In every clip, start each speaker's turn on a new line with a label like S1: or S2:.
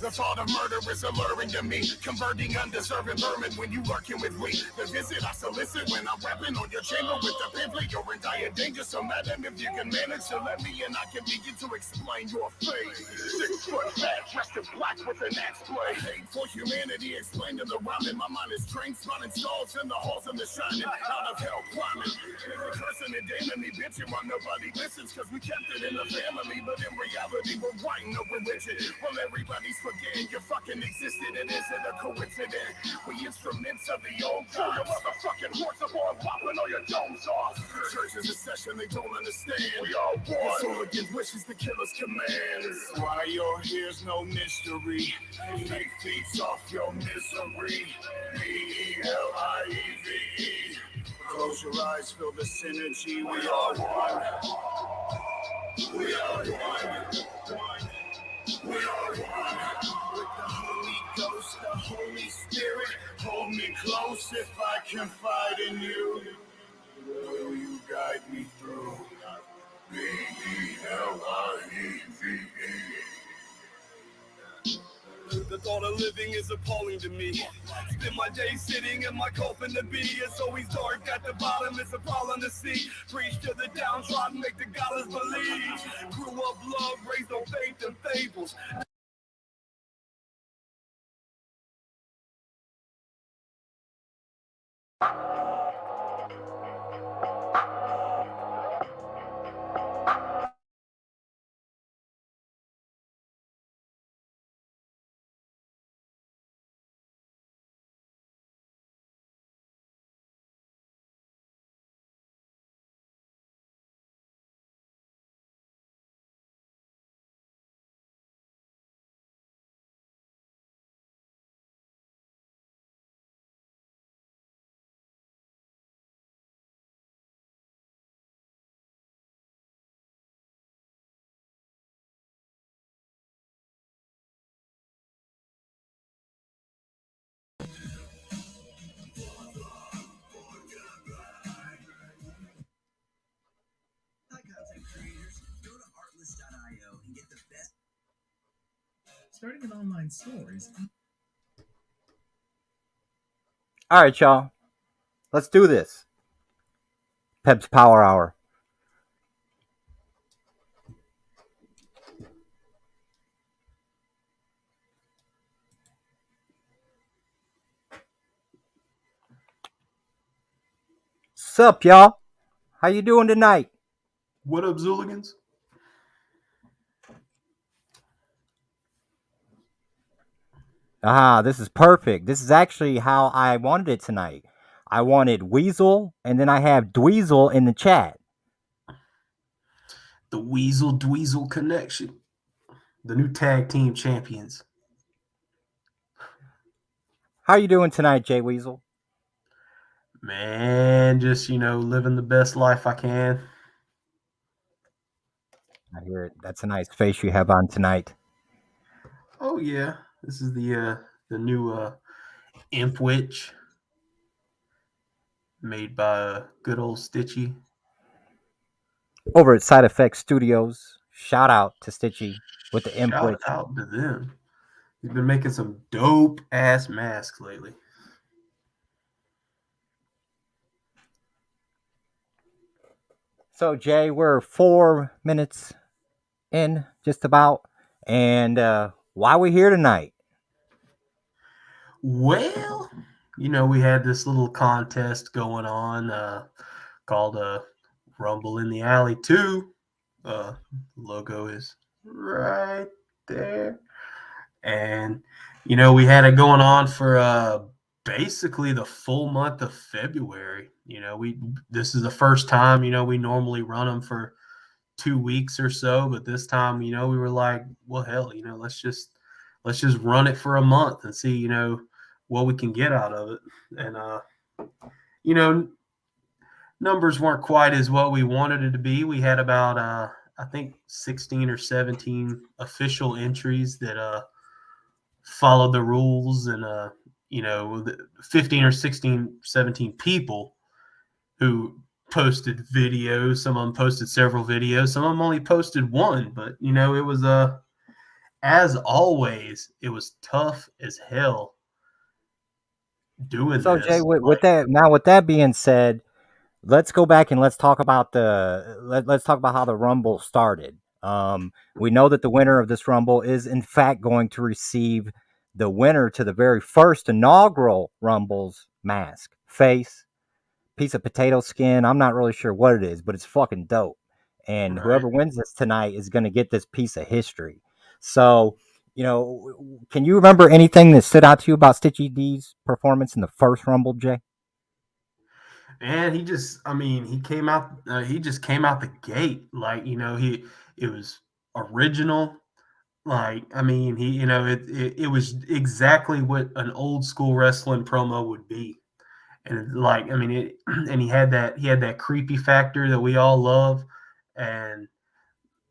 S1: The thought of murder is alluring to me, converting undeserving vermin when you lurking with we. The visit I solicit when I'm rapping on your chamber with the pamphlet. You're in dire danger, so madam, if you can manage to let me in, I can begin to explain your fate. 6 foot fat, dressed in black with an axe blade. Hate for humanity, explained in the rhyming. My mind is trained, spawning stalls in the halls of the shining. Out of hell climbing, cursing and damning me, bitching while nobody listens, cause we kept it in the family, but in reality we're writing no religion. Well, everybody's forgetting you fucking existed. It isn't a coincidence. We instruments of the old God. Your motherfucking horse of war popping all your domes off. Church is a session they don't understand. We all one. Hooligans wishes the killer's commands. Why you're here's no mystery. Fake feeds off your misery. P-E-L-I-E-V-E. Close your eyes, feel the synergy. We are one. We are one. We are one. With the Holy Ghost, the Holy Spirit. Hold me close if I confide in you. Will you guide me through? B-E-L-I-E-V-E. The thought of living is appalling to me. Spend my day sitting in my coffin to be. It's always dark at the bottom, it's a problem to see. Preach to the downtrodden, make the godless believe. Grew up love, raised on faith and fables.
S2: Starting an online store is...
S3: All right, y'all. Let's do this. Pebs Power Hour. Sup, y'all? How you doing tonight?
S4: What up, Zooligans?
S3: This is perfect. This is actually how I wanted it tonight. I wanted Weasel, and then I have Dweezil in the chat.
S4: The Weasel Dweezil connection. The new tag team champions.
S3: How you doing tonight, Jay Weasel?
S4: Man, just, living the best life I can.
S3: I hear it. That's a nice face you have on tonight.
S4: Oh, yeah. This is the new Imp Witch made by good old Stitchy.
S3: Over at Side Effects Studios. Shout out to Stitchy with the Imp Witch.
S4: Shout out to them. He's been making some dope-ass masks lately.
S3: So, Jay, we're 4 minutes in, just about. And why we're here tonight?
S4: Well, we had this little contest going on called Rumble in the Alley 2. Logo is right there. And, we had it going on for basically the full month of February. This is the first time, we normally run them for 2 weeks or so, but this time, we were like, well, hell, let's just run it for a month and see, what we can get out of it. And, numbers weren't quite as what we wanted it to be. We had about, I think 16 or 17 official entries that followed the rules, and 15 or 16, 17 people who posted videos. Some of them posted several videos. Some of them only posted one, but it was as always, it was tough as hell doing
S3: So Jay,
S4: this.
S3: with
S4: Like,
S3: that now, with that being said, let's go back and let's talk about let's talk about how the Rumble started. We know that the winner of this Rumble is in fact going to receive the winner to the very first inaugural Rumble's mask, face, piece of potato skin. I'm not really sure what it is, but it's fucking dope. And
S4: right.
S3: whoever wins this tonight is going to get this piece of history. So, can you remember anything that stood out to you about Stitchy D's performance in the first Rumble, Jay?
S4: And I mean, he just came out the gate. Like, it was original. Like, I mean, it was exactly what an old school wrestling promo would be. And like, I mean, and he had that creepy factor that we all love. And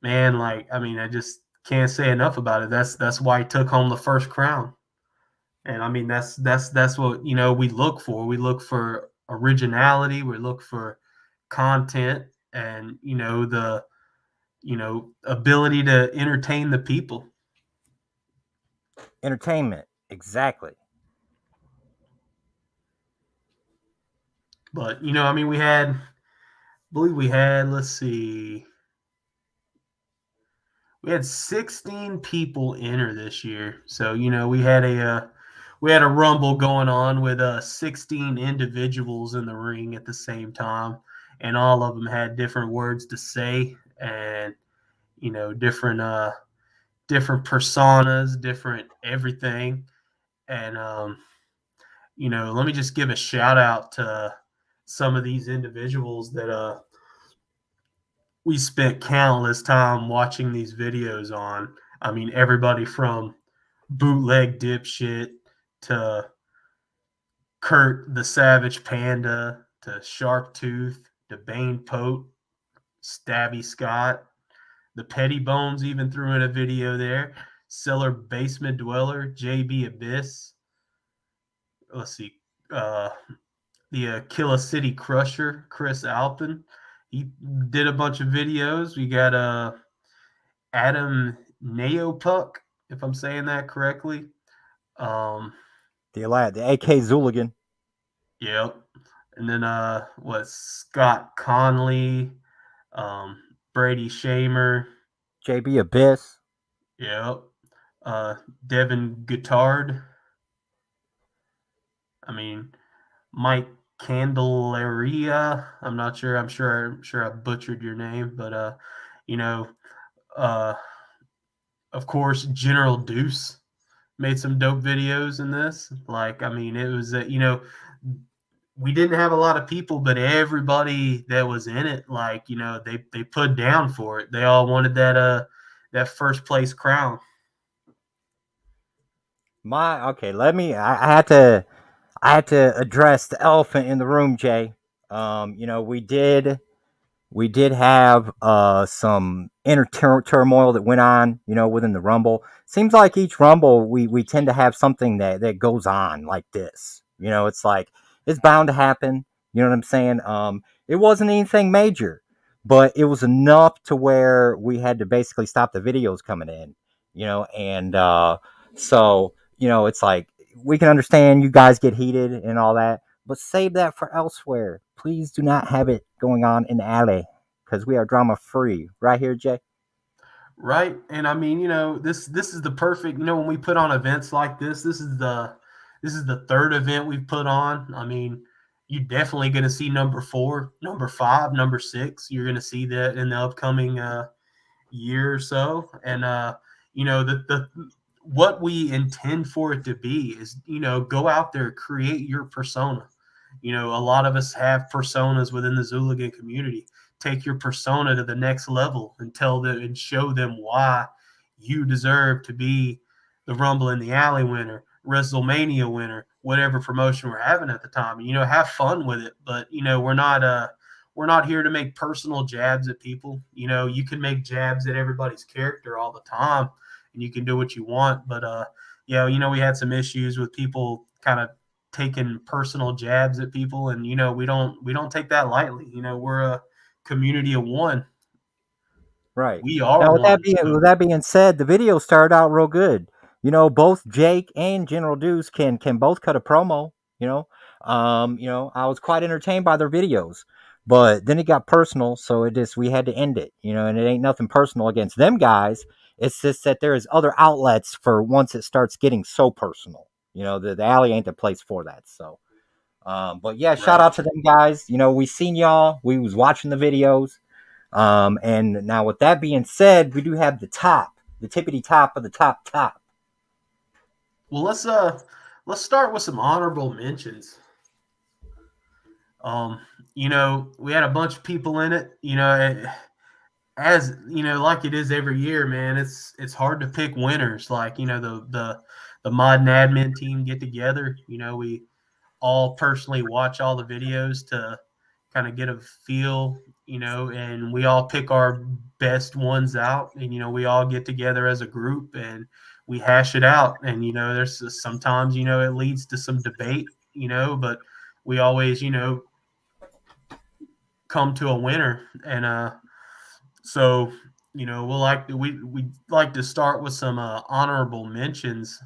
S4: man, like, I mean, I just can't say enough about it. That's why he took home the first crown. And I mean, that's what we look for. We look for originality. We look for content, and the ability to entertain the people.
S3: Entertainment, exactly.
S4: But I mean, I believe we had, let's see, we had 16 people enter this year. So we had a rumble going on with 16 individuals in the ring at the same time, and all of them had different words to say, and different personas, different everything. And let me just give a shout out to some of these individuals that we spent countless time watching these videos on. I mean, everybody from bootleg dipshit to Kurt the Savage Panda to Sharp Tooth to Bane Pote, Stabby Scott, the Petty Bones even threw in a video there. Cellar Basement Dweller, JB Abyss. Let's see, uh, the Killa City Crusher, Chris Alpin. He did a bunch of videos. We got Adam Neopuck, if I'm saying that correctly. Um,
S3: The AK Zooligan,
S4: yep. And then what Scott Conley, um, Brady Shamer,
S3: JB Abyss,
S4: yep. Devin Guittard. I mean, Mike Candelaria. I'm not sure. I'm sure I butchered your name, but you know, uh, of course, General Deuce made some dope videos in this. Like, I mean, it was we didn't have a lot of people, but everybody that was in it, like, they put down for it. They all wanted that first place crown.
S3: my okay. Let me. I had to address the elephant in the room, Jay. We did have some inner turmoil that went on, within the Rumble. Seems like each Rumble we tend to have something that goes on like this. It's like it's bound to happen. You know what I'm saying? It wasn't anything major, but it was enough to where we had to basically stop the videos coming in. And so it's like we can understand you guys get heated and all that, but save that for elsewhere. Please do not have it going on in the alley because we are drama free. Right here, Jay?
S4: Right. And I mean, this is the perfect, when we put on events like this is the third event we've put on. I mean, you're definitely going to see number 4, number 5, number 6. You're going to see that in the upcoming year or so. And the what we intend for it to be is, go out there, create your persona. A lot of us have personas within the Zooligan community. Take your persona to the next level and tell them and show them why you deserve to be the Rumble in the Alley winner, WrestleMania winner, whatever promotion we're having at the time. Have fun with it. But we're not here to make personal jabs at people. You can make jabs at everybody's character all the time, and you can do what you want. But yeah, we had some issues with people kind of taking personal jabs at people, and we don't take that lightly. We're a community of one.
S3: Right.
S4: We are
S3: Now,
S4: one. So
S3: with that being said, the video started out real good. Both Jake and General Deuce can both cut a promo. I was quite entertained by their videos, but then it got personal, so we had to end it. And it ain't nothing personal against them guys. It's just that there is other outlets for once it starts getting so personal. The alley ain't the place for that. So, but yeah, shout
S4: right.
S3: out to them guys. We seen y'all. We was watching the videos. And now, with that being said, we do have the tippity top of the top top.
S4: Well, let's start with some honorable mentions. Um, we had a bunch of people in it. As like it is every year, man. It's hard to pick winners. Like the mod and admin team get together. We all personally watch all the videos to kind of get a feel, and we all pick our best ones out, and we all get together as a group and we hash it out. And there's sometimes it leads to some debate, but we always come to a winner. And so we like to start with some honorable mentions.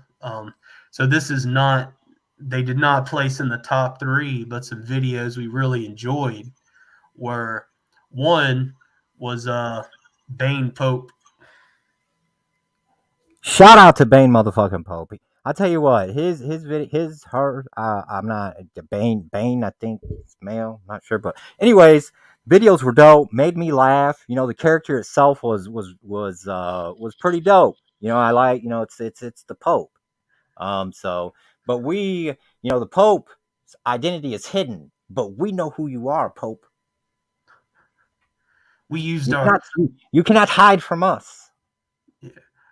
S4: So this is not they did not place in the top three, but some videos we really enjoyed were one was Bane Pope.
S3: Shout out to Bane motherfucking Pope. I tell you what, his video, her. I'm not Bane. I think it's male. Not sure, but anyways, videos were dope. Made me laugh. The character itself was pretty dope. I like. It's the Pope. So, but the Pope's identity is hidden, but we know who you are, Pope.
S4: We used
S3: You
S4: our
S3: cannot, you cannot hide from us.
S4: yeah,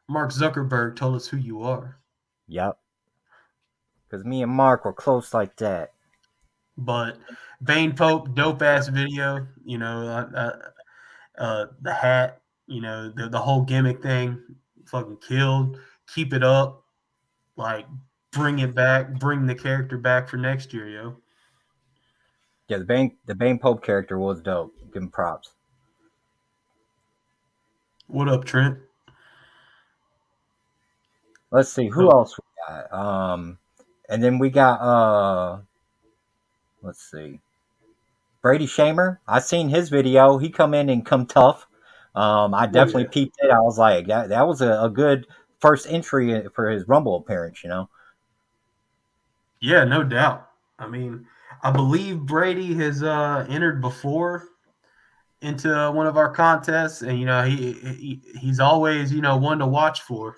S4: Mark Zuckerberg told us who you are.
S3: Yep. Because me and Mark were close like that.
S4: But Bane Pope, dope ass video. The hat, the whole gimmick thing, fucking killed. Keep it up, like bring it back, bring the character back for next year, yo.
S3: Yeah, the Bane Pope character was dope. Give him props.
S4: What up, Trent?
S3: Let's see who
S4: So
S3: else we got. And then we got let's see, Brady Shamer. I seen his video. He come in and come tough. I
S4: oh
S3: definitely
S4: yeah,
S3: peeped it. I was like, that was a good first entry for his Rumble appearance.
S4: yeah, no doubt. I mean, I believe Brady has entered before into one of our contests, and he's always one to watch for.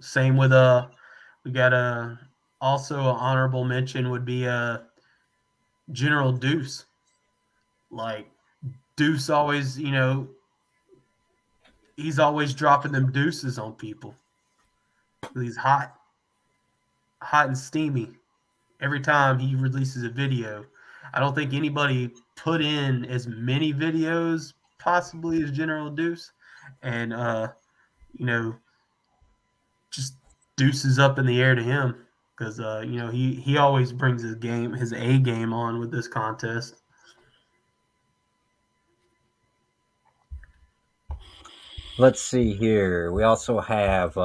S4: Same with we got a also an honorable mention would be General Deuce. Like Deuce always, he's always dropping them deuces on people. He's hot and steamy every time he releases a video. I don't think anybody put in as many videos possibly as General Deuce, and you know, just deuces up in the air to him because he always brings his A game on with this contest.
S3: Let's see here. We also have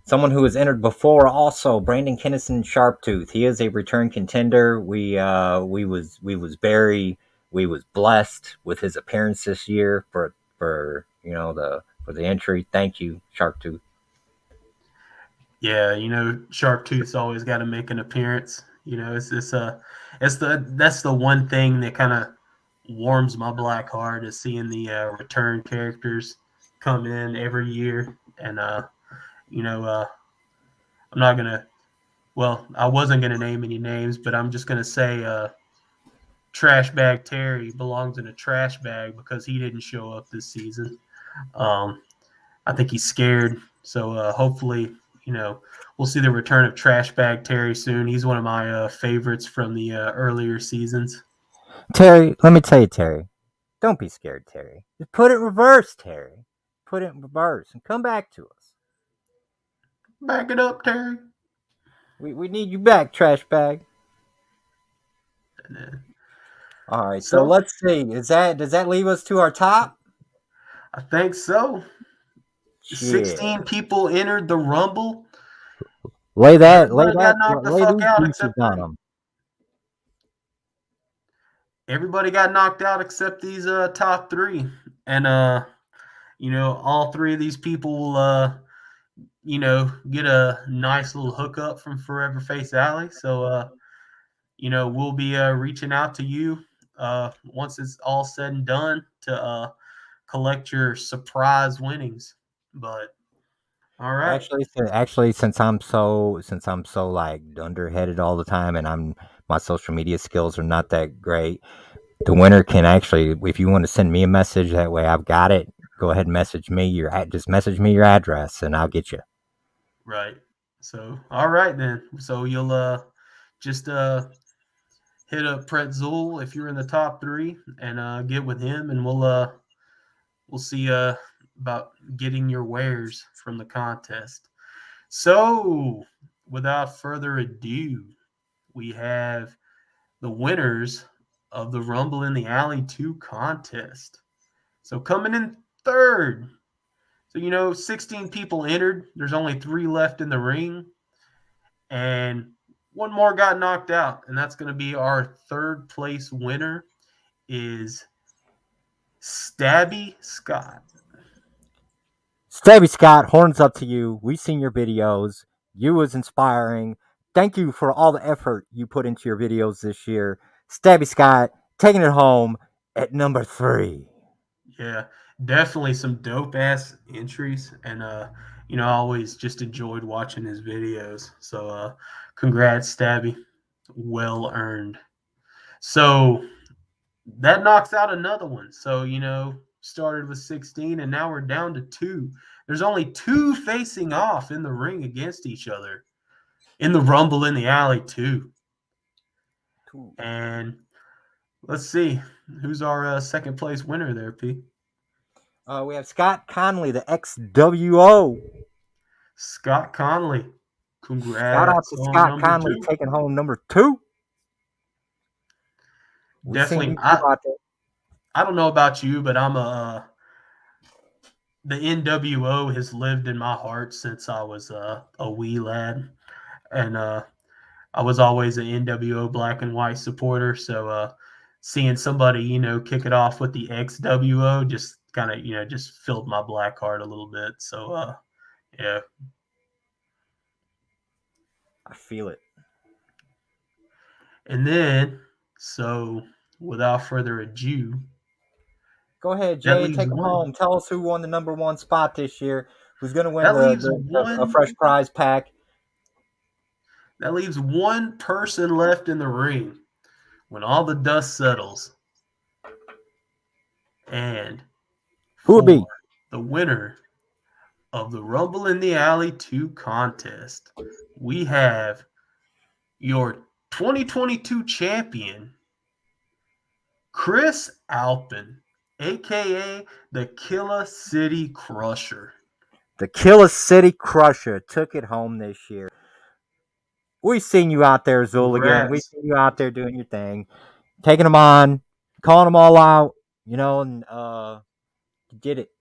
S3: someone who has entered before. Also, Brandon Kennison Sharptooth. He is a return contender. We was blessed with his appearance this year for the entry. Thank you, Sharptooth.
S4: Yeah, Sharptooth's always got to make an appearance. That's the one thing that kind of warms my black heart is seeing the return characters come in every year. And I'm not gonna. Well, I wasn't gonna name any names, but I'm just gonna say Trash Bag Terry belongs in a trash bag because he didn't show up this season. Um, I think he's scared. So hopefully, we'll see the return of Trash Bag Terry soon. He's one of my favorites from the earlier seasons.
S3: Terry, let me tell you, Terry. Don't be scared, Terry. Just put it in reverse, Terry. Put it in reverse and come back to us.
S4: Back it up, Terry.
S3: We need you back, trash bag. All right, so
S4: So
S3: let's see. Does that leave us to our top?
S4: I think so.
S3: Shit.
S4: 16 people entered the Rumble.
S3: Lay
S4: Everybody got knocked the
S3: lay
S4: fuck
S3: these
S4: out
S3: juices
S4: except
S3: on
S4: three.
S3: them.
S4: Everybody got knocked out except these top three. And all three of these people will get a nice little hookup from Forever Face Alley. So we'll be reaching out to you once it's all said and done to collect your surprise winnings. But all right.
S3: Actually, since I'm so like underheaded all the time, and my social media skills are not that great. The winner can actually, if you want to send me a message, that way I've got it. Go ahead and message me just message me your address, and I'll get you.
S4: Right. So, all right then. So you'll just hit up Pretzel if you're in the top three, and get with him, and we'll see about getting your wares from the contest. So, without further ado, we have the winners of the Rumble in the Alley 2 contest. So coming in third. So 16 people entered. There's only 3 left in the ring. And one more got knocked out, and that's going to be our third place winner is Stabby Scott.
S3: Stabby Scott, horns up to you. We've seen your videos. You was inspiring. Thank you for all the effort you put into your videos this year. Stabby Scott taking it home at number 3.
S4: Yeah, definitely some dope ass entries, and I always just enjoyed watching his videos. So congrats, Stabby, well earned. So that knocks out another one. So started with 16, and now we're down to 2. There's only 2 facing off in the ring against each other in the Rumble in the Alley too. And let's see who's our second place winner there, P.
S3: We have Scott Conley, the XWO.
S4: Scott Conley.
S3: Shout out
S4: Congrats
S3: to
S4: on
S3: Scott
S4: number
S3: Conley
S4: 2.
S3: taking home number 2. We seen
S4: Definitely.
S3: you too out there.
S4: I don't know about you, but I'm a the NWO has lived in my heart since I was a wee lad, and I was always an NWO black and white supporter. So seeing somebody kick it off with the XWO just kind of just filled my black heart a little bit. So yeah.
S3: I feel it.
S4: And then so without further ado,
S3: Go ahead,
S4: that
S3: Jay.
S4: leaves
S3: Take them
S4: one.
S3: home. Tell us who won the number 1 spot this year. Who's going to win
S4: That leaves
S3: a
S4: one.
S3: fresh prize pack?
S4: That leaves one person left in the ring when all the dust settles. And
S3: Who would
S4: for
S3: be?
S4: the winner of the Rumble in the Alley 2 contest, we have your 2022 champion, Chris Alpin, aka the Killa City Crusher.
S3: The Killa City Crusher took it home this year. We seen you out there, Zooligan. We
S4: Congrats.
S3: seen you out there doing your thing, taking them on, calling them all out. And you did it.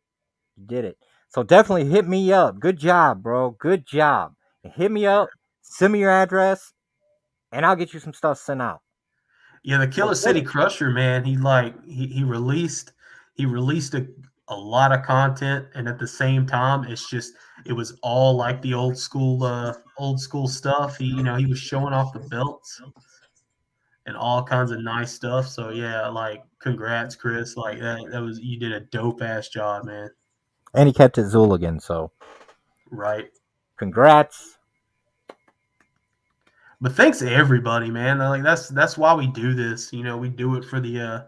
S3: You did it. So definitely hit me up. Good job, bro. Good job. And hit me up. Send me your address, and I'll get you some stuff sent out.
S4: Yeah, the
S3: So
S4: Killer City
S3: finish.
S4: Crusher, man, he released a lot of content, and at the same time, it was all like the old school stuff. He was showing off the belts and all kinds of nice stuff. So yeah, like congrats, Chris. Like that was you did a dope ass job, man.
S3: And he kept it Zooligan, so
S4: Right.
S3: congrats.
S4: But thanks to everybody, man. Like that's why we do this. We do it for the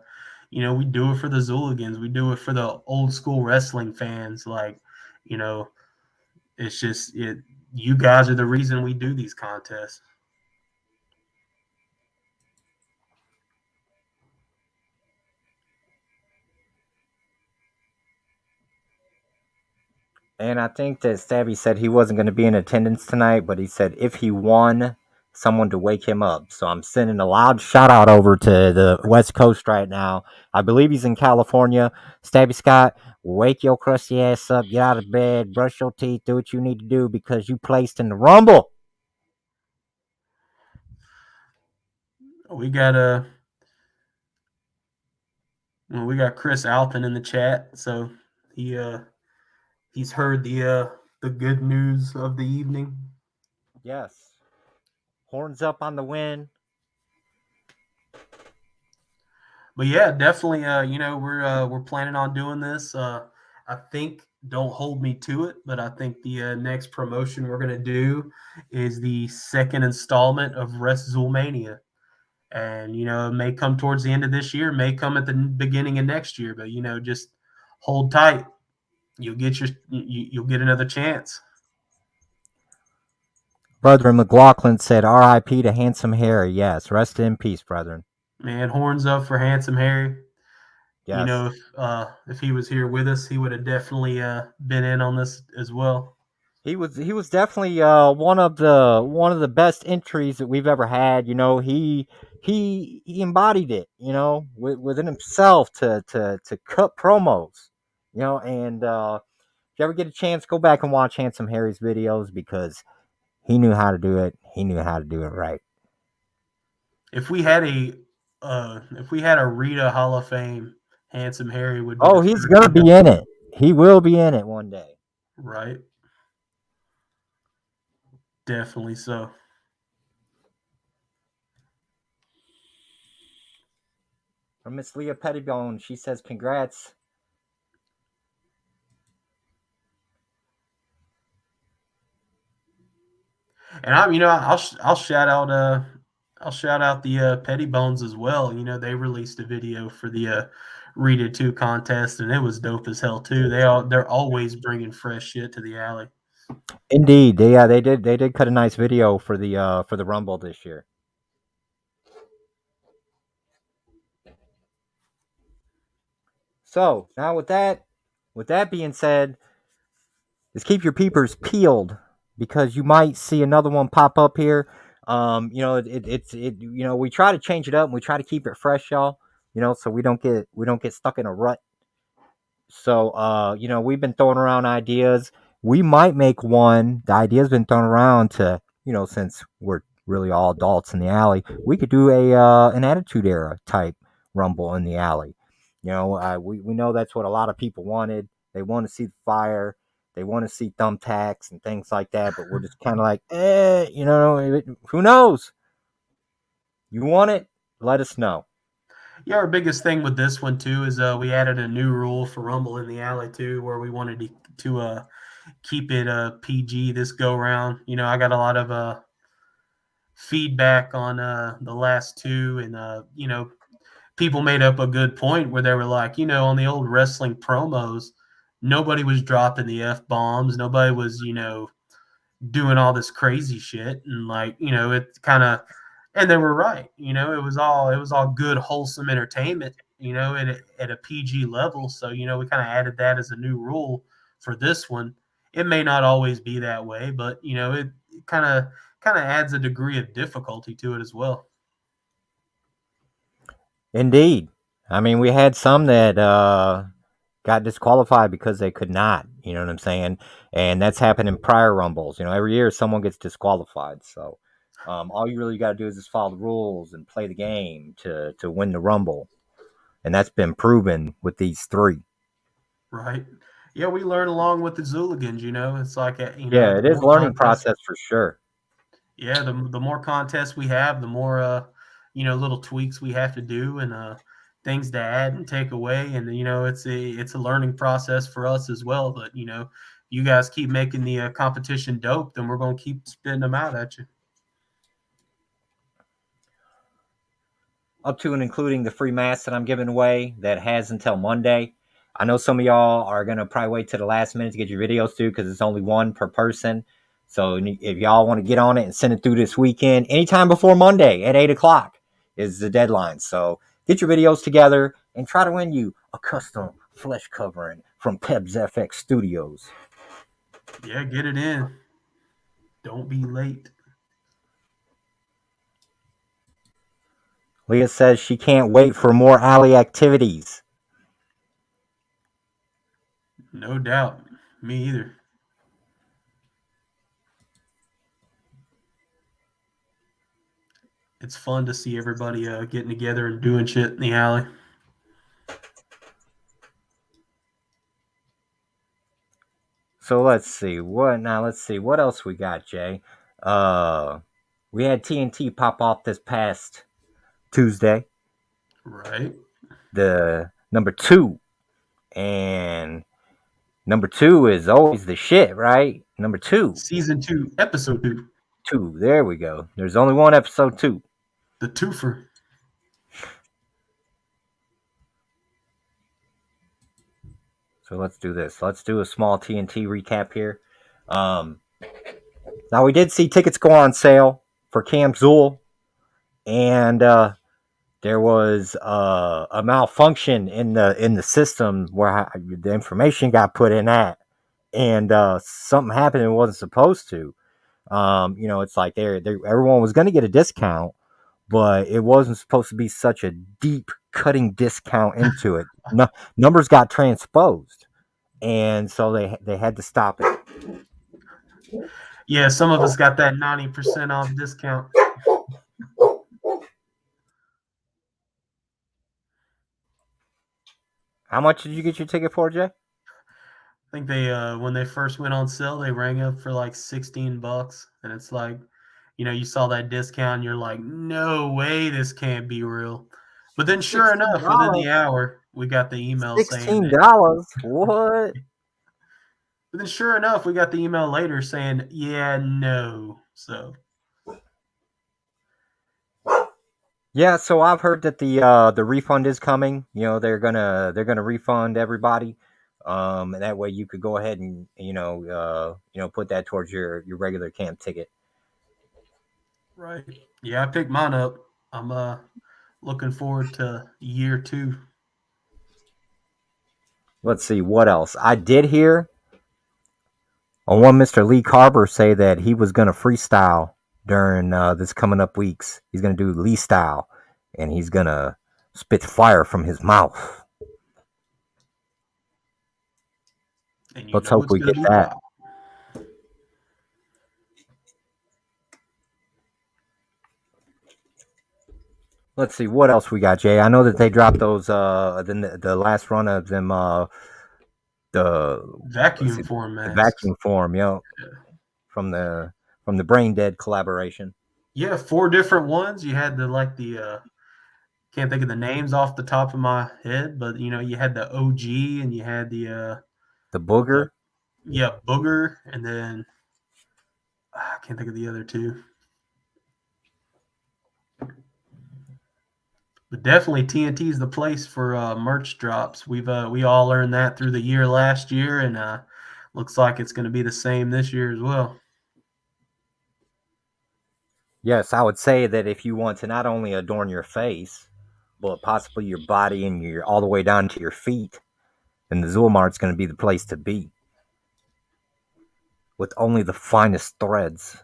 S4: we do it for the Zooligans. We do it for the old school wrestling fans. Like, you know, it's just you guys are the reason we do these contests.
S3: And I think that Stabby said he wasn't going to be in attendance tonight, but he said if he won, someone to wake him up. So I'm sending a loud shout out over to the West Coast right now. I believe he's in California. Stabby Scott, wake your crusty ass up, get out of bed, brush your teeth, do what you need to do because you placed in the Rumble.
S4: We got we got Chris Alpin in the chat, so he's heard the good news of the evening.
S3: Yes. Horns up on the win.
S4: But yeah, definitely. We're planning on doing this. I think, don't hold me to it, but I think the next promotion we're gonna do is the second installment of WrestleMania, and it may come towards the end of this year, may come at the beginning of next year. But just hold tight. You'll get another chance.
S3: Brother McLaughlin said, R.I.P. to Handsome Harry. Yes, rest in peace, brethren.
S4: Man, horns up for Handsome Harry.
S3: Yes.
S4: If he was here with us, he would have definitely been in on this as well.
S3: He was definitely one of the best entries that we've ever had. He embodied it. Within himself to cut promos. And if you ever get a chance, go back and watch Handsome Harry's videos because he knew how to do it. He knew how to do it right.
S4: If we had a Rita Hall of Fame, Handsome Harry would be.
S3: Oh, he's gonna be in it. He will be in it one day.
S4: Right. Definitely so.
S3: From Miss Leah Pettibone, she says, "Congrats."
S4: And I'll shout out the Pettibones as well. They released a video for the Rita 2 contest, and it was dope as hell too. They're always bringing fresh shit to the alley.
S3: Indeed, they did cut a nice video for the Rumble this year. So now with that being said, just keep your peepers peeled because you might see another one pop up here. We try to change it up and we try to keep it fresh, y'all. So we don't get stuck in a rut. So we've been throwing around ideas. We might make one. The idea's been thrown around to, since we're really all adults in the alley, we could do an Attitude Era type Rumble in the alley. We know that's what a lot of people wanted. They want to see the fire. They want to see thumbtacks and things like that. But we're just kind of like, who knows? You want it? Let us know.
S4: Yeah, our biggest thing with this one too is we added a new rule for Rumble in the Alley too, where we wanted to keep it PG this go round. I got a lot of feedback on the last two, and people made up a good point where they were like, on the old wrestling promos, nobody was dropping the F-bombs, nobody was doing all this crazy shit, and it kind of, and they were right. It was all good, wholesome entertainment. At a PG level. So we kind of added that as a new rule for this one. It may not always be that way, but it kind of adds a degree of difficulty to it as well.
S3: Indeed. I mean, we had some that got disqualified because they could not. You know what I'm saying? And that's happened in prior Rumbles. Every year someone gets disqualified. So all you really got to do is just follow the rules and play the game to win the Rumble. And that's been proven with these three.
S4: Right. Yeah, we learn along with the Zooligans. It's like
S3: yeah, it is a learning process for sure.
S4: Yeah, the more contests we have, the more little tweaks we have to do and things to add and take away, and it's a learning process for us as well. But you guys keep making the competition dope, then we're gonna keep spitting them out at you.
S3: Up to and including the free mask that I'm giving away that has until Monday. I know some of y'all are going to probably wait to the last minute to get your videos through because it's only one per person. So if y'all want to get on it and send it through this weekend, anytime before Monday at 8 o'clock is the deadline. So get your videos together and try to win you a custom flesh covering from Pebs FX Studios.
S4: Yeah, get it in. Don't be late.
S3: Leah says she can't wait for more alley activities.
S4: No doubt. Me either. It's fun to see everybody getting together and doing shit in the alley.
S3: So let's see what else we got, Jay. We had TNT pop off this past Tuesday,
S4: Right.
S3: the number 2, and number 2 is always the shit, right? Number 2.
S4: Season 2, episode 2.
S3: 2. There we go. There's only one episode 2.
S4: The twofer.
S3: So let's do this. Let's do a small TNT recap here. Now we did see tickets go on sale for Camp Zool, and there was a malfunction in the system where the information got put in that, and something happened it wasn't supposed to. It's like everyone was going to get a discount, but it wasn't supposed to be such a deep cutting discount into it. No, numbers got transposed, and so they had to stop it.
S4: Yeah, some of us got that 90% off discount.
S3: How much did you get your ticket for, Jay?
S4: I think they when they first went on sale, they rang up for like $16, and it's like, you saw that discount, and you're like, no way, this can't be real. But then, sure enough, within the hour, we got the email saying
S3: $16. What?
S4: But then, sure enough, we got the email later saying, yeah, no. So.
S3: Yeah, so I've heard that the refund is coming. They're gonna refund everybody, and that way you could go ahead and put that towards your regular camp ticket.
S4: Right. Yeah, I picked mine up. I'm looking forward to year 2.
S3: Let's see what else. I did hear on one Mr. Lee Carver say that he was gonna freestyle during this coming up weeks. He's gonna do Lee style, and he's gonna spit fire from his mouth.
S4: And
S3: let's hope we get that. Wild. Let's see what else we got, Jay. I know that they dropped those the last run of them the
S4: vacuum form masks.
S3: The vacuum form, from the Brain Dead collaboration.
S4: Yeah, 4 different ones. You had the can't think of the names off the top of my head, but you had the OG and you had the
S3: Booger.
S4: Booger, and then I can't think of the other 2. But definitely TNT is the place for merch drops. We all learned that through the year last year, and looks like it's going to be the same this year as well.
S3: Yes, I would say that if you want to not only adorn your face, but possibly your body and all the way down to your feet, then the Zool Mart's going to be the place to be. With only the finest threads.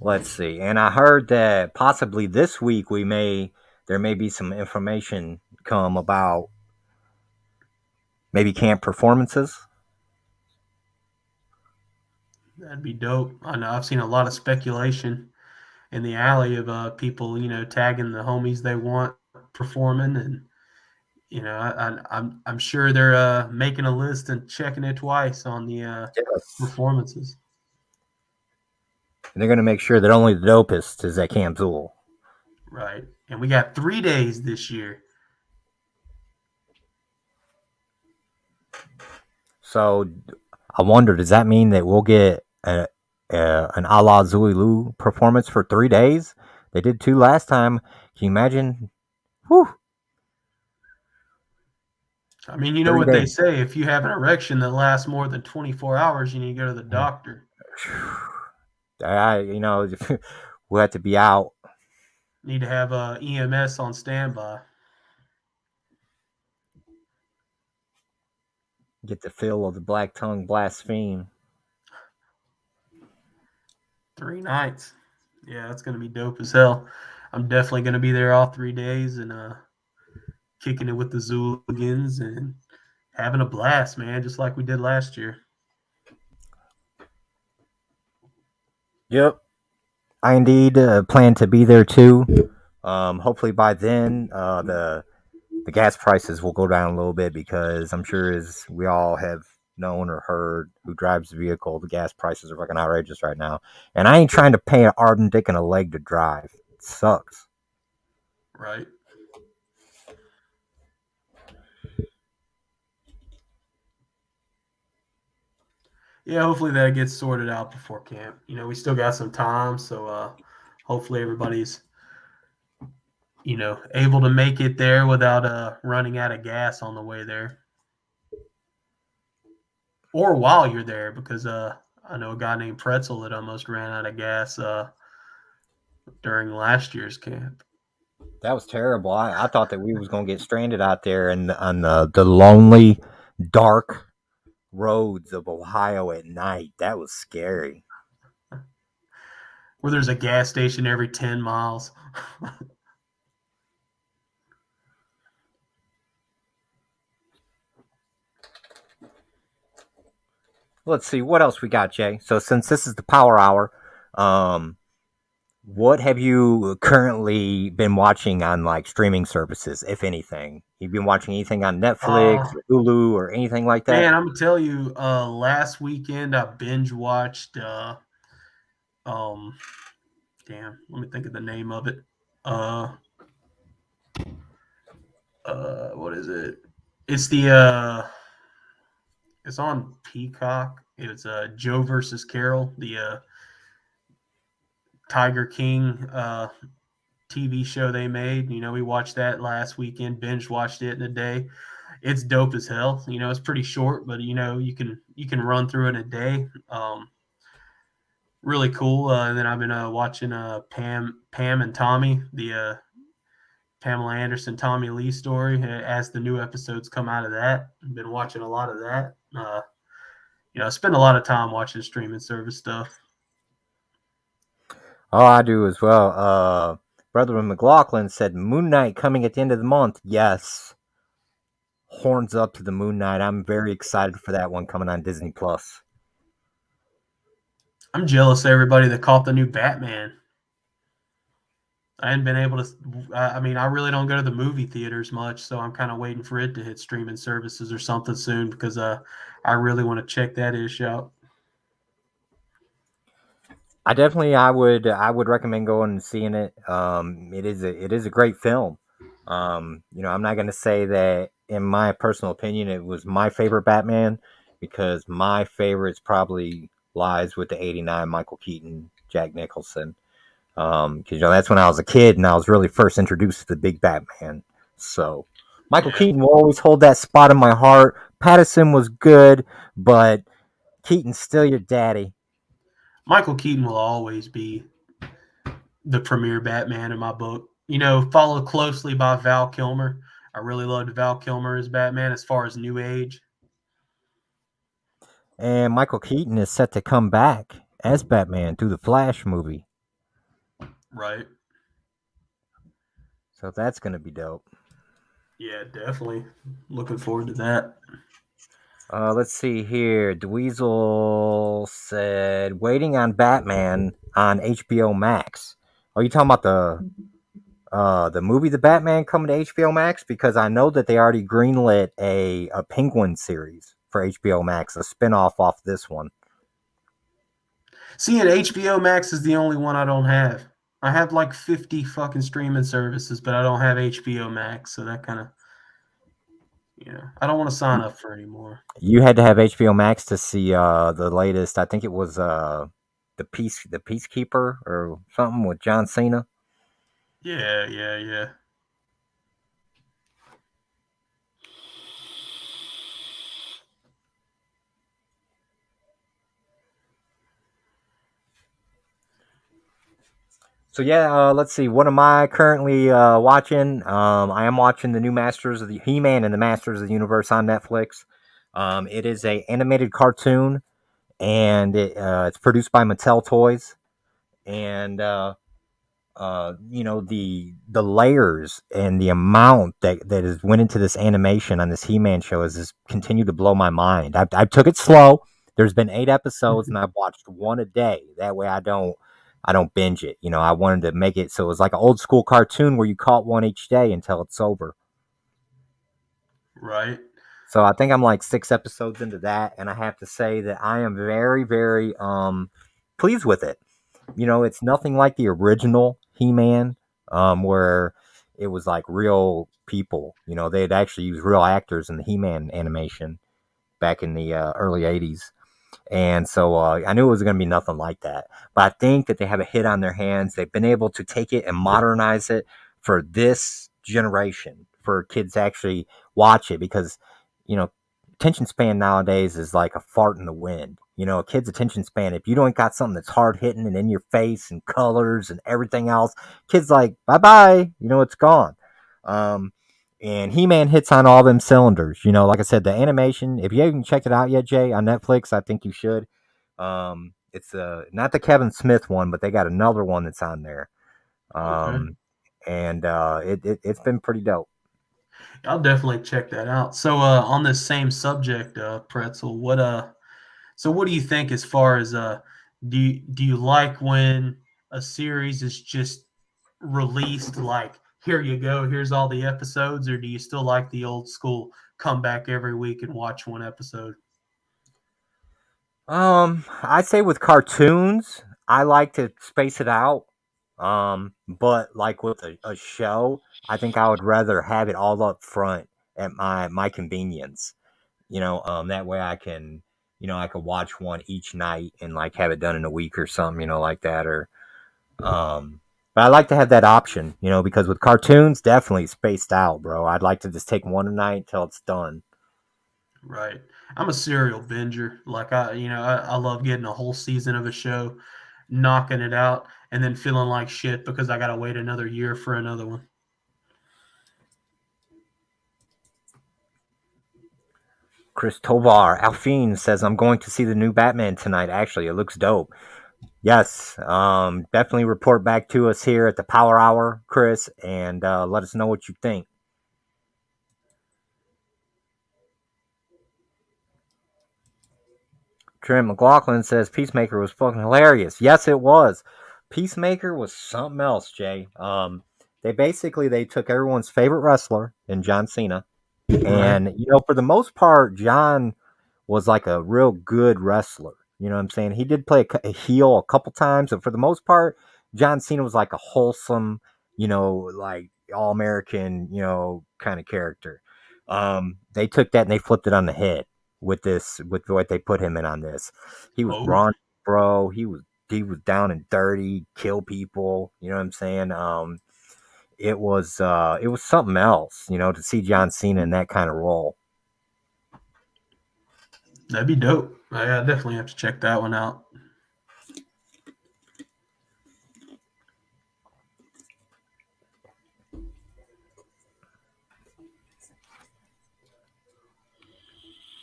S3: Let's see. And I heard that possibly this week there may be some information come about maybe camp performances.
S4: That'd be dope. I know I've seen a lot of speculation in the alley of people, tagging the homies they want performing, and I'm sure they're making a list and checking it twice on the performances.
S3: And they're going to make sure that only the dopest is at Camp Zool.
S4: Right. And we got 3 days this year.
S3: So I wonder, does that mean that we'll get an a la Zulu performance for 3 days? They did 2 last time. Can you imagine? Whew.
S4: I mean, you know what they say. If you have an erection that lasts more than 24 hours, you need to go to the doctor.
S3: We'll have to be out.
S4: Need to have EMS on standby.
S3: Get the feel of the black tongue blaspheme.
S4: 3 nights. Yeah, that's gonna be dope as hell. I'm definitely gonna be there all 3 days and kicking it with the Zooligans and having a blast, man, just like we did last year.
S3: Yep, I indeed plan to be there too. Hopefully by then, the gas prices will go down a little bit because I'm sure, as we all have known or heard, who drives the vehicle, the gas prices are fucking outrageous right now. And I ain't trying to pay an arm, dick, and a leg to drive. It sucks.
S4: Right. Yeah, hopefully that gets sorted out before camp. We still got some time, so hopefully everybody's able to make it there without running out of gas on the way there. Or while you're there, because I know a guy named Pretzel that almost ran out of gas during last year's camp.
S3: That was terrible. I thought that we was gonna get stranded out there on the lonely, dark roads of Ohio at night. That was scary.
S4: Where there's a gas station every 10 miles.
S3: Let's see what else we got, Jay. So since this is the Power Hour, what have you currently been watching on like streaming services, if anything? You've been watching anything on Netflix or Hulu or anything like that?
S4: Man, I'm gonna tell you, last weekend I binge watched damn, let me think of the name of it. What is it? It's it's on Peacock. It's Joe versus Carol, the Tiger King TV show they made. We watched that last weekend, binge watched it in a day. It's dope as hell. It's pretty short, but you can run through it in a day. Really cool. And then I've been watching Pam and Tommy, the Pamela Anderson, Tommy Lee story, as the new episodes come out of that. I've been watching a lot of that. I spend a lot of time watching streaming service stuff.
S3: Oh, I do as well. Brother McLaughlin said Moon Knight coming at the end of the month. Yes. Horns up to the Moon Knight. I'm very excited for that one coming on Disney Plus.
S4: I'm jealous of everybody that caught the new Batman. I hadn't been able to. I really don't go to the movie theaters much, so I'm kind of waiting for it to hit streaming services or something soon because I really want to check that ish out.
S3: I would recommend going and seeing it. It is a great film. I'm not going to say that in my personal opinion it was my favorite Batman, because my favorites probably lies with the '89 Michael Keaton, Jack Nicholson. Because that's when I was a kid and I was really first introduced to the big Batman. So Michael Keaton will always hold that spot in my heart. Pattinson was good, but Keaton's still your daddy.
S4: Michael Keaton will always be the premier Batman in my book. Followed closely by Val Kilmer. I really loved Val Kilmer as Batman as far as New Age.
S3: And Michael Keaton is set to come back as Batman through the Flash movie.
S4: Right.
S3: So that's going to be dope.
S4: Yeah, definitely. Looking forward to that.
S3: Let's see here. Dweezil said, waiting on Batman on HBO Max. Are you talking about the movie The Batman coming to HBO Max? Because I know that they already greenlit a Penguin series for HBO Max, a spinoff off this one.
S4: See, and HBO Max is the only one I don't have. I have like 50 fucking streaming services, but I don't have HBO Max, so that kind of, I don't want to sign up for anymore.
S3: You had to have HBO Max to see the latest. I think it was the Peacekeeper or something with John Cena.
S4: Yeah.
S3: So yeah, let's see. What am I currently watching? I am watching the new Masters of the He-Man and the Masters of the Universe on Netflix. It is a animated cartoon, and it's produced by Mattel Toys. and the layers and the amount that has went into this animation on this He-Man show has just continued to blow my mind. I took it slow. There's been 8 episodes, and I've watched one a day. That way, I don't binge it. I wanted to make it so it was like an old school cartoon where you caught one each day until it's over.
S4: Right.
S3: So I think I'm like 6 episodes into that, and I have to say that I am very, very pleased with it. It's nothing like the original He-Man, where it was like real people. They had actually used real actors in the He-Man animation back in the early '80s. And so I knew it was going to be nothing like that. But I think that they have a hit on their hands. They've been able to take it and modernize it for this generation, for kids to actually watch it because, you know, attention span nowadays is like a fart in the wind. A kid's attention span, if you don't got something that's hard hitting and in your face and colors and everything else, kids like, bye bye, it's gone. Um, and He-Man hits on all them cylinders. Like I said, the animation, if you haven't checked it out yet, Jay, on Netflix, I think you should. It's not the Kevin Smith one, but they got another one that's on there.
S4: Okay.
S3: And it's been pretty dope.
S4: I'll definitely check that out. So on this same subject, Pretzel, what do you think as far as do you like when a series is just released like here you go, here's all the episodes, or do you still like the old school come back every week and watch one episode?
S3: I'd say with cartoons, I like to space it out. But like with a show, I think I would rather have it all up front at my convenience. That way I could watch one each night and like have it done in a week or something, like that. Or but I like to have that option, because with cartoons, definitely spaced out, bro. I'd like to just take one a night till it's done.
S4: Right. I'm a serial binger. Like I love getting a whole season of a show, knocking it out, and then feeling like shit because I gotta wait another year for another one.
S3: Chris Tovar, Alphine says, I'm going to see the new Batman tonight. Actually, it looks dope. Yes, definitely report back to us here at the Power Hour, Chris, and let us know what you think. Trent McLaughlin says Peacemaker was fucking hilarious. Yes, it was. Peacemaker was something else, Jay. They took everyone's favorite wrestler in John Cena,
S4: Right.
S3: and for the most part, John was like a real good wrestler. You know what I'm saying? He did play a heel a couple times, but for the most part, John Cena was like a wholesome, like all American, kind of character. They took that and they flipped it on the head with what they put him in on this. He was
S4: Oh,
S3: brawn, bro. He was down and dirty, kill people. You know what I'm saying? It was something else, to see John Cena in that kind of role.
S4: that'd be dope. I definitely have to check that one out.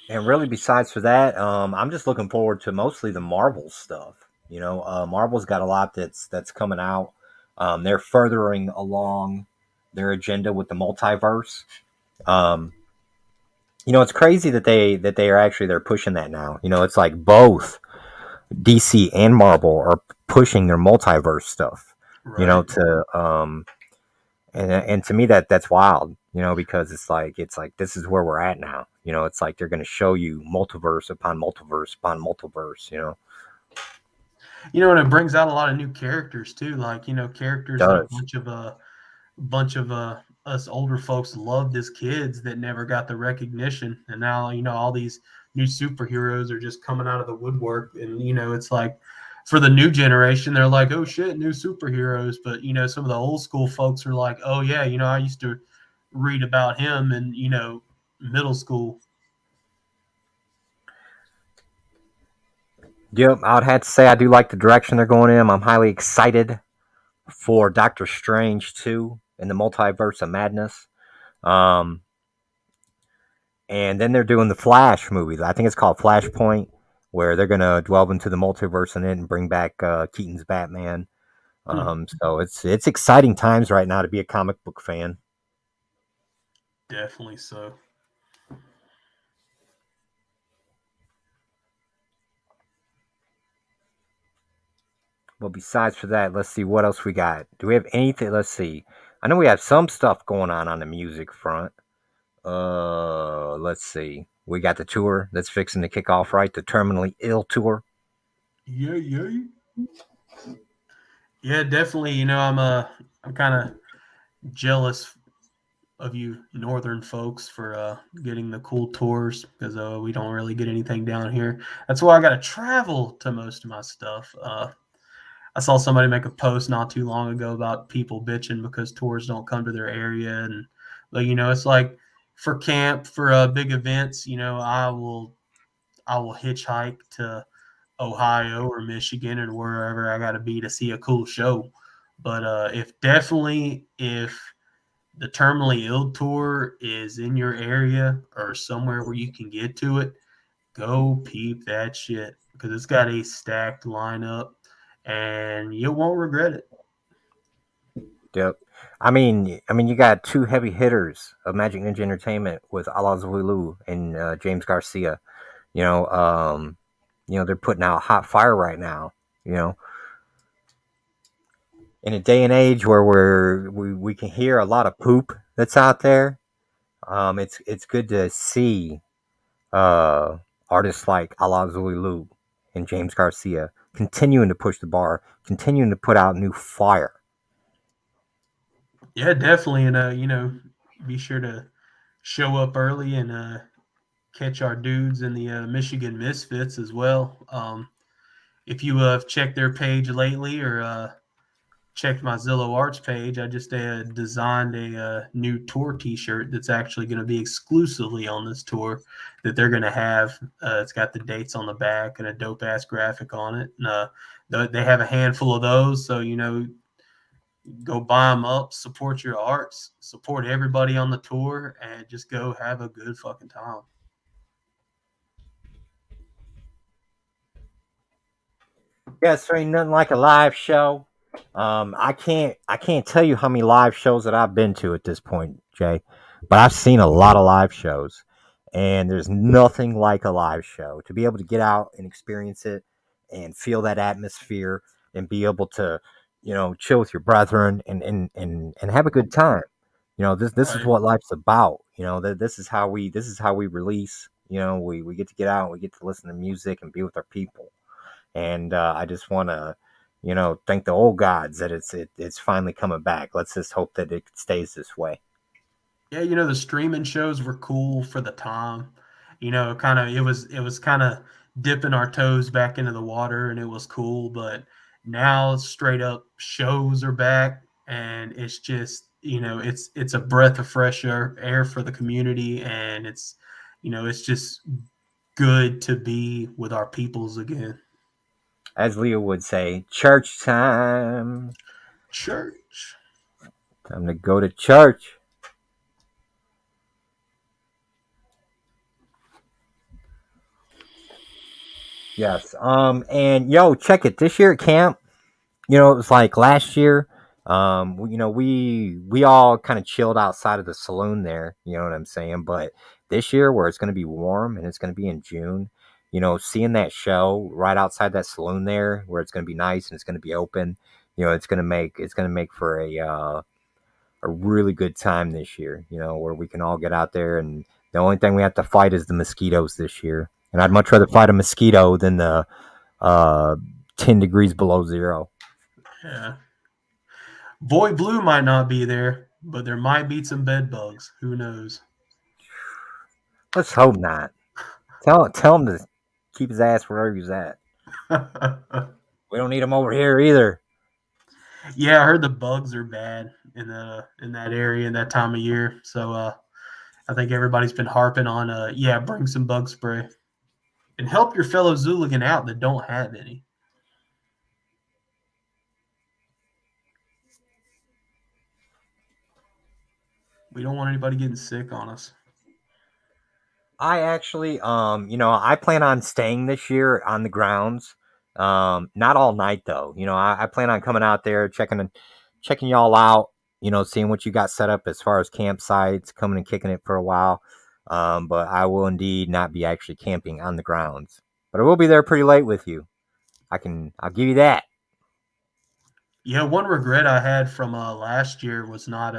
S3: And really, besides for that, I'm just looking forward to mostly the Marvel stuff. Marvel's got a lot that's coming out. They're furthering along their agenda with the multiverse. Um, it's crazy that they are actually they're pushing that now. It's like both DC and Marvel are pushing their multiverse stuff.
S4: Right.
S3: To and to me that's wild. Because it's like this is where we're at now. It's like they're going to show you multiverse upon multiverse upon multiverse.
S4: And it brings out a lot of new characters too. Like characters that a
S3: Does.
S4: bunch of us older folks loved as kids that never got the recognition, and now all these new superheroes are just coming out of the woodwork, and it's like for the new generation they're like, oh shit, new superheroes, but some of the old school folks are like, oh yeah, I used to read about him in middle school.
S3: Yep, I would have to say I do like the direction they're going in. I'm highly excited for Doctor Strange 2 in the Multiverse of Madness. And then they're doing the Flash movie. I think it's called Flashpoint, where they're gonna delve into the multiverse in it and bring back Keaton's Batman. So it's exciting times right now to be a comic book fan.
S4: Definitely so.
S3: Well, besides for that, let's see what else we got. Do we have anything? Let's see. I know we have some stuff going on the music front. Let's see. We got the tour that's fixing to kick off, right? The Terminally Ill tour.
S4: Yeah, yeah. Yeah, definitely. I'm kind of jealous of you northern folks for getting the cool tours because we don't really get anything down here. That's why I got to travel to most of my stuff. I saw somebody make a post not too long ago about people bitching because tours don't come to their area, and it's like for camp for big events. I will hitchhike to Ohio or Michigan or wherever I got to be to see a cool show. But if the terminally ill tour is in your area or somewhere where you can get to it, go peep that shit because it's got a stacked lineup and you won't regret it.
S3: Yep. I mean, you got two heavy hitters of Magic Ninja Entertainment with Ala Zulu and James Garcia. You know, um, they're putting out hot fire right now. You know, in a day and age where we can hear a lot of poop that's out there. It's good to see uh, artists like Ala Zulu and James Garcia continuing to push the bar, continuing to put out new fire.
S4: Yeah, definitely. And, be sure to show up early and catch our dudes in the Michigan Misfits as well. If you have checked their page lately or checked my Zillow Arts page, I just designed a new tour T-shirt that's actually going to be exclusively on this tour that they're going to have. It's got the dates on the back and a dope ass graphic on it. And, they have a handful of those, so go buy them up, support your arts, support everybody on the tour, and just go have a good fucking time.
S3: Yes, there ain't nothing like a live show. I can't tell you how many live shows that I've been to at this point, Jay, but I've seen a lot of live shows, and there's nothing like a live show to be able to get out and experience it and feel that atmosphere and be able to, chill with your brethren and have a good time. This is
S4: Right.
S3: what life's about. This is how we release. We get to get out and we get to listen to music and be with our people. And I just want to, thank the old gods that it's finally coming back. Let's just hope that it stays this way.
S4: Yeah, the streaming shows were cool for the time. It was kind of dipping our toes back into the water and it was cool, but now straight up shows are back and it's just, it's a breath of fresh air for the community and it's just good to be with our peoples again.
S3: As Leo would say, church time.
S4: Church.
S3: Time to go to church. Yes. And yo, check it. This year at camp, it was like last year. We all kind of chilled outside of the saloon there. You know what I'm saying? But this year, where it's going to be warm and it's going to be in June, seeing that show right outside that saloon there, where it's going to be nice and it's going to be open, it's going to make for a really good time this year. Where we can all get out there, and the only thing we have to fight is the mosquitoes this year. And I'd much rather fight a mosquito than the uh, 10 degrees below zero.
S4: Yeah. Boy Blue might not be there, but there might be some bed bugs. Who knows?
S3: Let's hope not. Tell him to keep his ass wherever he's at. We don't need him over here either.
S4: Yeah, I heard the bugs are bad in that area in that time of year. So I think everybody's been harping on bring some bug spray and help your fellow Zooligan out that don't have any. We don't want anybody getting sick on us.
S3: I actually, I plan on staying this year on the grounds. Not all night though. I plan on coming out there, checking y'all out. Seeing what you got set up as far as campsites, coming and kicking it for a while. But I will indeed not be actually camping on the grounds. But I will be there pretty late with you. I'll give you that.
S4: Yeah, one regret I had from last year was not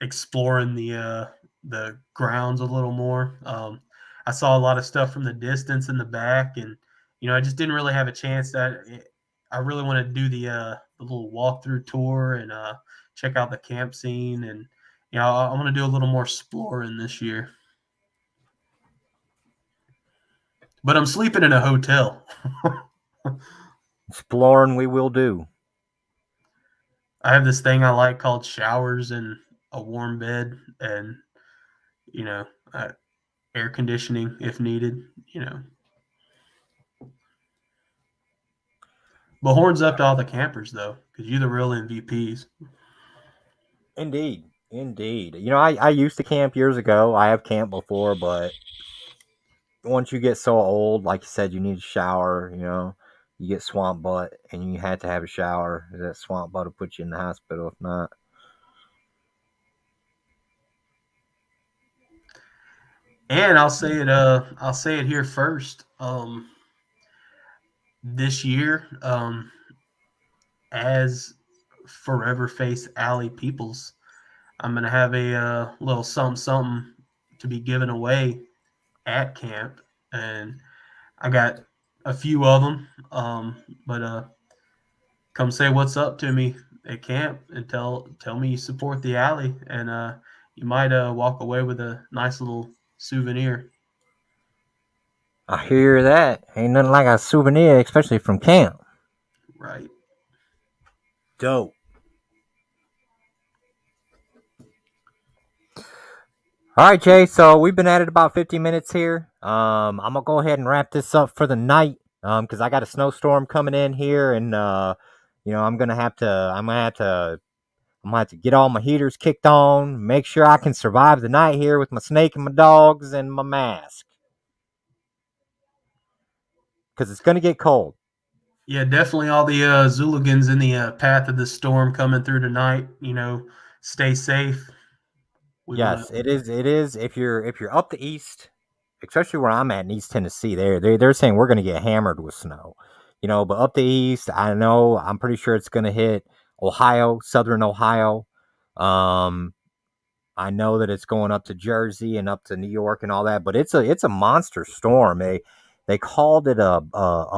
S4: exploring the grounds a little more. I saw a lot of stuff from the distance in the back, and I just didn't really have a chance. I really want to do the little walkthrough tour and check out the camp scene, and I want to do a little more exploring this year. But I'm sleeping in a hotel.
S3: Exploring we will do.
S4: I have this thing I like called showers and a warm bed, and you know, uh, air conditioning if needed. But horns up to all the campers though, because you're the real MVPs.
S3: Indeed. Indeed. I used to camp years ago. I have camped before, but once you get so old, like you said, you need a shower, you get swamp butt and you had to have a shower. That swamp butt will put you in the hospital if not.
S4: And I'll say it here first. This year, as Forever Face Alley Peoples, I'm gonna have a little something something to be given away at camp, and I got a few of them. But come say what's up to me at camp and tell me you support the alley, and you might walk away with a nice little souvenir.
S3: I hear that. Ain't nothing like a souvenir, especially from camp.
S4: Right.
S3: Dope. All right, Jay. So we've been at it about 50 minutes here. I'm gonna go ahead and wrap this up for the night. Because I got a snowstorm coming in here, and I'm gonna have to get all my heaters kicked on, make sure I can survive the night here with my snake and my dogs and my mask. Because it's gonna get cold.
S4: Yeah, definitely all the Zooligans in the path of the storm coming through tonight. Stay safe. We want
S3: Yes,
S4: to.
S3: it is. It is. If you're up the east, especially where I'm at in East Tennessee, they're saying we're gonna get hammered with snow. But up the east, I know I'm pretty sure it's gonna hit Ohio, southern Ohio. Um, I know that it's going up to Jersey and up to New York and all that, but it's a monster storm. They called it a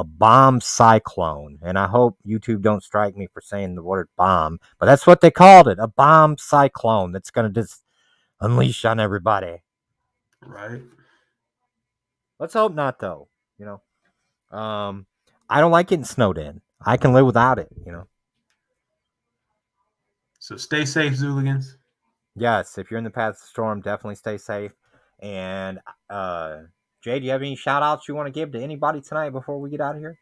S3: bomb cyclone, and I hope YouTube don't strike me for saying the word bomb, but that's what they called it, a bomb cyclone that's going to just unleash on everybody.
S4: Right.
S3: Let's hope not, though. I don't like getting snowed in. I can live without it.
S4: So stay safe, Zooligans.
S3: Yes, if you're in the path of the storm, definitely stay safe. And uh, Jay, do you have any shout outs you want to give to anybody tonight before we get out of here?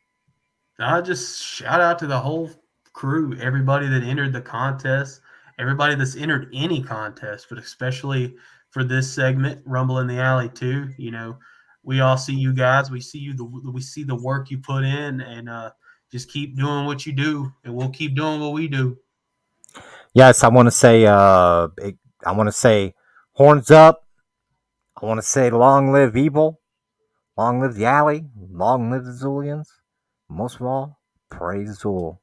S4: I just shout out to the whole crew, everybody that entered the contest, everybody that's entered any contest, but especially for this segment, Rumble in the Alley too. We all see you guys. We see we see the work you put in, and just keep doing what you do, and we'll keep doing what we do.
S3: Yes, I want to say, horns up. I want to say, long live evil, long live the alley, long live the Zulians. Most of all, praise Zul.